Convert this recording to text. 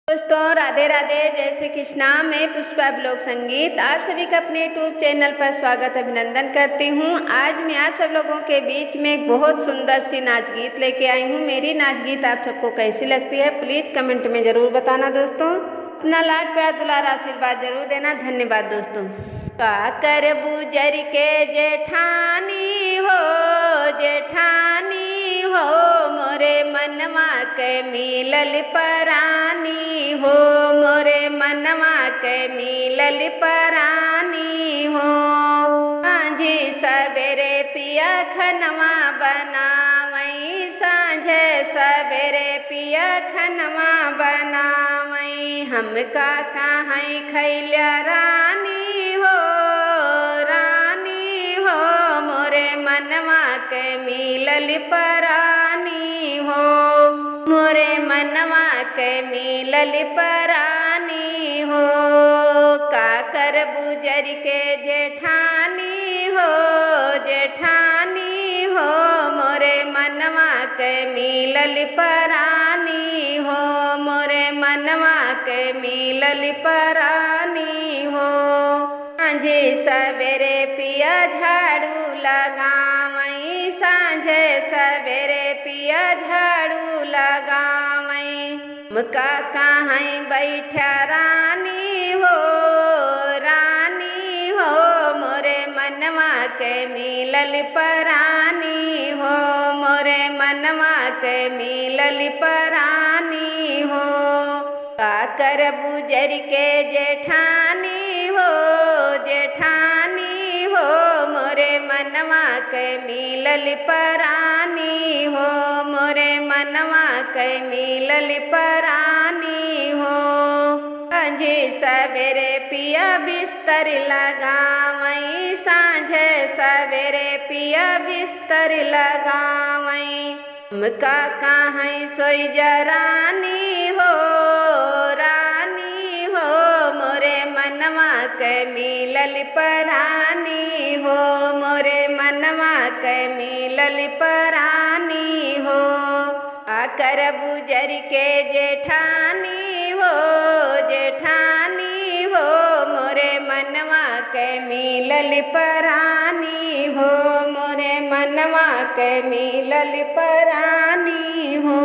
दोस्तों राधे राधे, जय श्री कृष्णा। मैं पुष्पा ब्लॉग संगीत आप सभी का अपने यूट्यूब चैनल पर स्वागत अभिनंदन करती हूँ। आज मैं आप सब लोगों के बीच में एक बहुत सुंदर सी नाच गीत लेके आई हूँ। मेरी नाच गीत आप सबको कैसी लगती है प्लीज़ कमेंट में ज़रूर बताना दोस्तों। अपना लाड प्यार दुलार आशीर्वाद जरूर देना। धन्यवाद दोस्तों। का कर बुजर के जेठानी हो, जेठानी हो, मोरे मनवा के मिलल परानी हो, मोरे मनवा के मिलल परानी हो। सांझी सवेरे पिया खनवा बनावई, सांझे सवेरे पिया खनवा बनावई। हमका कहाँ खैल्या रानी हो, रानी हो, मोरे मनवा के मिलल परानी हो, मोरे मनवा के मिलल परानी हो। का कर बुजर के जेठानी हो, जेठानी हो, मोरे मनवा के मिलल परानी हो, मोरे मनवा के मिलल परानी हो। सांझे सवेरे पिया झाड़ू लगावई, सांझे सवेरे पिया झाड़ू लगावई। हमका कहाँ बैठा रानी हो, रानी हो, मोरे मनवा के मिलल परानी हो, मोरे मनवा के मिलल परानी हो। का कर बुजर के जेठानी हो, जेठानी हो, मोरे मनवा के मिलल परानी हो, मोरे मनवा के मिलल परानी हो। सांझे सवेरे पिया बिस्तर लगावई, सांझे सवेरे पिया बिस्तर लगावई। हमका कहाँ सोई जरानी हो, रानी हो, मोरे मनवा के मिलल परानी हो, मोरे मनवा के मिलल परानी हो। आकर बुजर के जेठानी हो, जेठानी हो, मोरे मनवा के मिलल परानी हो, मोरे मनवा के मिलल परानी हो।